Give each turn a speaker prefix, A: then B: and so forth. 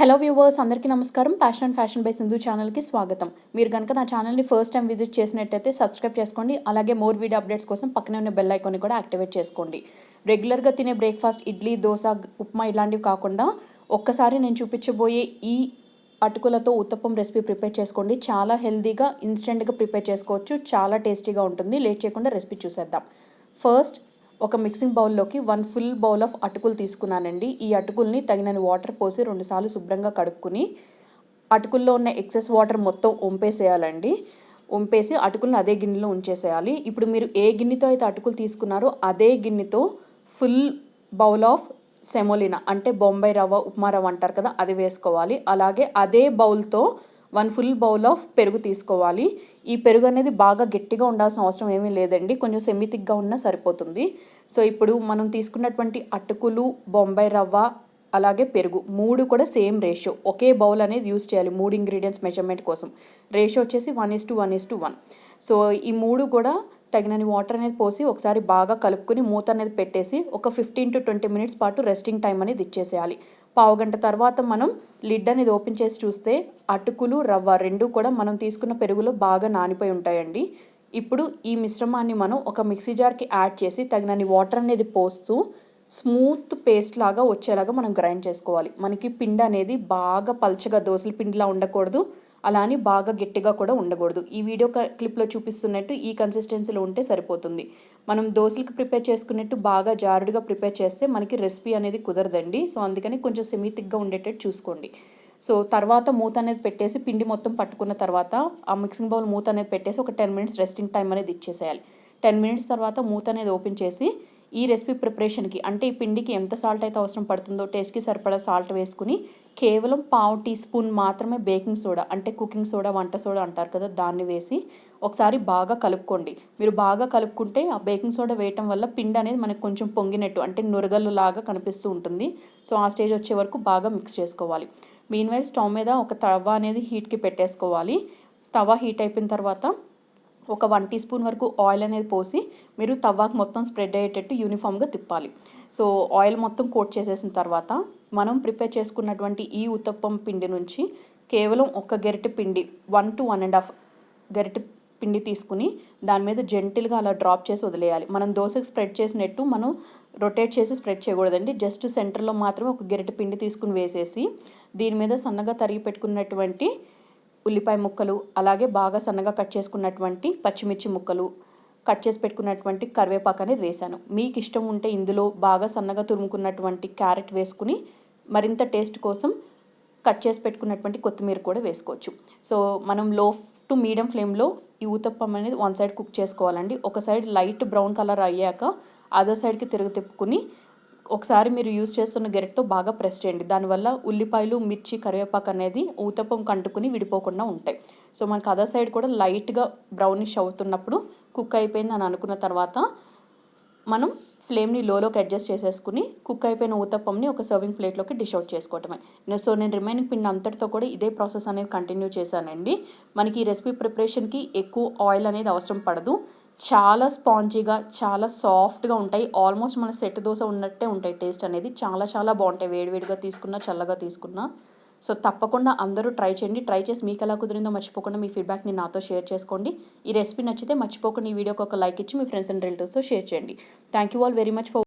A: Hello viewers, అందరికీ నమస్కారం. Passion and fashion by Sindhu ఛానల్కి స్వాగతం. మీరు కనుక నా ఛానల్ని ఫస్ట్ టైం విజిట్ చేసినట్టయితే సబ్స్క్రైబ్ చేసుకోండి. అలాగే మోర్ వీడియో అప్డేట్స్ కోసం పక్కనే ఉన్న బెల్ ఐకాన్ని కూడా యాక్టివేట్ చేసుకోండి. రెగ్యులర్గా తినే బ్రేక్ఫాస్ట్ ఇడ్లీ, దోశ, ఉప్మా ఇలాంటివి కాకుండా ఒక్కసారి నేను చూపించబోయే ఈ అటుకులతో ఉత్తప్పం రెసిపీ ప్రిపేర్ చేసుకోండి. చాలా హెల్తీగా ఇన్స్టెంట్గా ప్రిపేర్ చేసుకోవచ్చు. చాలా టేస్టీగా ఉంటుంది. లేట్ చేయకుండా రెసిపీ చూసేద్దాం. ఫస్ట్ ఒక మిక్సింగ్ బౌల్లోకి 1 ఫుల్ బౌల్ ఆఫ్ అటుకులు తీసుకున్నానండి. ఈ అటుకుల్ని తగినన్ని వాటర్ పోసి 2 సార్లు శుభ్రంగా కడుక్కుని అటుకుల్లో ఉన్న ఎక్సెస్ వాటర్ మొత్తం వంపేసేయాలండి. వంపేసి అటుకులను అదే గిన్నెలో ఉంచేసేయాలి. ఇప్పుడు మీరు ఏ గిన్నెతో అయితే అటుకులు తీసుకున్నారో అదే గిన్నెతో ఫుల్ బౌల్ ఆఫ్ సెమోలినా అంటే బొంబాయి రవ్వ, ఉప్మా రవ్వ అంటారు కదా, అది వేసుకోవాలి. అలాగే అదే బౌల్తో 1 ఫుల్ బౌల్ ఆఫ్ పెరుగు తీసుకోవాలి. ఈ పెరుగు అనేది బాగా గట్టిగా ఉండాల్సిన అవసరం ఏమీ లేదండి, కొంచెం సెమితిక్గా ఉన్నా సరిపోతుంది. సో ఇప్పుడు మనం తీసుకున్నటువంటి అటుకులు, బొంబాయి రవ్వ, అలాగే పెరుగు 3 కూడా సేమ్ రేషియో, ఒకే బౌల్ అనేది యూస్ చేయాలి 3 ఇంగ్రీడియంట్స్ మెజర్మెంట్ కోసం. రేషియో వచ్చేసి 1:1:1. సో ఈ 3 కూడా తగినన్ని వాటర్ అనేది పోసి ఒకసారి బాగా కలుపుకొని మూత అనేది పెట్టేసి ఒక 15 to 20 మినిట్స్ పాటు రెస్టింగ్ టైం అనేది ఇచ్చేసేయాలి. పావుగంట తర్వాత మనం లిడ్ అనేది ఓపెన్ చేసి చూస్తే అటుకులు, రవ్వ రెండు కూడా మనం తీసుకున్న పెరుగులో బాగా నానిపోయి ఉంటాయండి. ఇప్పుడు ఈ మిశ్రమాన్ని మనం ఒక మిక్సీ జార్కి యాడ్ చేసి తగినన్ని వాటర్ అనేది పోస్తూ స్మూత్ పేస్ట్ లాగా వచ్చేలాగా మనం గ్రైండ్ చేసుకోవాలి. మనకి పిండి అనేది బాగా పల్చగా దోసల పిండిలా ఉండకూడదు, అలా అని బాగా గట్టిగా కూడా ఉండకూడదు. ఈ వీడియో క్లిప్లో చూపిస్తున్నట్టు ఈ కన్సిస్టెన్సీలో ఉంటే సరిపోతుంది. మనం దోశలకు ప్రిపేర్ చేసుకున్నట్టు బాగా జారుడుగా ప్రిపేర్ చేస్తే మనకి రెసిపీ అనేది కుదరదండి. సో అందుకని కొంచెం సెమీతిక్గా ఉండేటట్టు చూసుకోండి. సో తర్వాత మూత అనేది పెట్టేసి పిండి మొత్తం పట్టుకున్న తర్వాత ఆ మిక్సింగ్ బౌల్ మూత అనేది పెట్టేసి ఒక 10 మినిట్స్ రెస్టింగ్ టైం అనేది ఇచ్చేసేయాలి. 10 మినిట్స్ తర్వాత మూత అనేది ఓపెన్ చేసి ఈ రెసిపీ ప్రిపరేషన్కి అంటే ఈ పిండికి ఎంత సాల్ట్ అయితే అవసరం పడుతుందో టేస్ట్కి సరిపడా సాల్ట్ వేసుకుని కేవలం 1/2 టీ స్పూన్ మాత్రమే బేకింగ్ సోడా అంటే కుకింగ్ సోడా, వంట సోడా అంటారు కదా, దాన్ని వేసి ఒకసారి బాగా కలుపుకోండి. మీరు బాగా కలుపుకుంటే ఆ బేకింగ్ సోడా వేయటం వల్ల పిండి అనేది మనకు కొంచెం పొంగినట్టు అంటే నురగలు లాగా కనిపిస్తూ ఉంటుంది. సో ఆ స్టేజ్ వచ్చే వరకు బాగా మిక్స్ చేసుకోవాలి. మీన్వైల్ స్టవ్ మీద ఒక తవా అనేది హీట్కి పెట్టేసుకోవాలి. తవా హీట్ అయిపోయిన తర్వాత ఒక 1 టీ స్పూన్ వరకు ఆయిల్ అనేది పోసి మీరు తవ్వాకు మొత్తం స్ప్రెడ్ అయ్యేటట్టు యూనిఫామ్గా తిప్పాలి. సో ఆయిల్ మొత్తం కోట్ చేసేసిన తర్వాత మనం ప్రిపేర్ చేసుకున్నటువంటి ఈ ఉత్తప్పం పిండి నుంచి కేవలం ఒక గరిటె పిండి 1 to 1.5 గరిటె పిండి తీసుకుని దాని మీద జెంటిల్గా అలా డ్రాప్ చేసి వదిలేయాలి. మనం దోశకు స్ప్రెడ్ చేసినట్టు మనం రొటేట్ చేసి స్ప్రెడ్ చేయకూడదండి. జస్ట్ సెంటర్లో మాత్రమే ఒక గరిటె పిండి తీసుకుని వేసేసి దీని మీద సన్నగా తరిగి పెట్టుకున్నటువంటి ఉల్లిపాయ ముక్కలు, అలాగే బాగా సన్నగా కట్ చేసుకున్నటువంటి పచ్చిమిర్చి ముక్కలు, కట్ చేసి పెట్టుకున్నటువంటి కరివేపాకు అనేది వేశాను. మీకు ఇష్టం ఉంటే ఇందులో బాగా సన్నగా తురుముకున్నటువంటి క్యారెట్ వేసుకుని మరింత టేస్ట్ కోసం కట్ చేసి పెట్టుకున్నటువంటి కొత్తిమీర కూడా వేసుకోవచ్చు. సో మనం లో టు మీడియం ఫ్లేమ్లో ఈ ఊతప్పం అనేది 1 సైడ్ కుక్ చేసుకోవాలండి. ఒక సైడ్ లైట్ బ్రౌన్ కలర్ అయ్యాక అదర్ సైడ్కి తిప్పుకుని ఒకసారి మీరు యూజ్ చేస్తున్న గెరెట్తో బాగా ప్రెస్ చేయండి. దానివల్ల ఉల్లిపాయలు, మిర్చి, కరివేపాకు అనేది ఊతప్పం కంటుకుని విడిపోకుండా ఉంటాయి. సో మనకు అదర్ సైడ్ కూడా లైట్గా బ్రౌనిష్ అవుతున్నప్పుడు కుక్ అయిపోయింది అని అనుకున్న తర్వాత మనం ఫ్లేమ్ని లోలోకి అడ్జస్ట్ చేసేసుకుని కుక్ అయిపోయిన ఊతప్పంని ఒక సర్వింగ్ ప్లేట్లోకి డిష్ అవుట్ చేసుకోవటమే. సో నేను రిమైనింగ్ పిండి అంతటితో కూడా ఇదే ప్రాసెస్ అనేది కంటిన్యూ చేశానండి. మనకి ఈ రెసిపీ ప్రిపరేషన్కి ఎక్కువ ఆయిల్ అనేది అవసరం పడదు. చాలా స్పాంజీగా, చాలా సాఫ్ట్గా ఉంటాయి. ఆల్మోస్ట్ మన సెట్ దోశ ఉన్నట్టే ఉంటాయి. టేస్ట్ అనేది చాలా చాలా బాగుంటాయి, వేడివేడిగా తీసుకున్నా చల్లగా తీసుకున్నా. సో తప్పకుండా అందరూ ట్రై చేయండి. ట్రై చేసి మీకు ఎలా కుదిరిందో మర్చిపోకుండా మీ ఫీడ్బ్యాక్ని నాతో షేర్ చేసుకోండి. ఈ రెసిపీ నచ్చితే మర్చిపోకుండా ఈ వీడియోకి ఒక లైక్ ఇచ్చి మీ ఫ్రెండ్స్ అండ్ రిలేటివ్స్తో షేర్ చేయండి. Thank you all very much for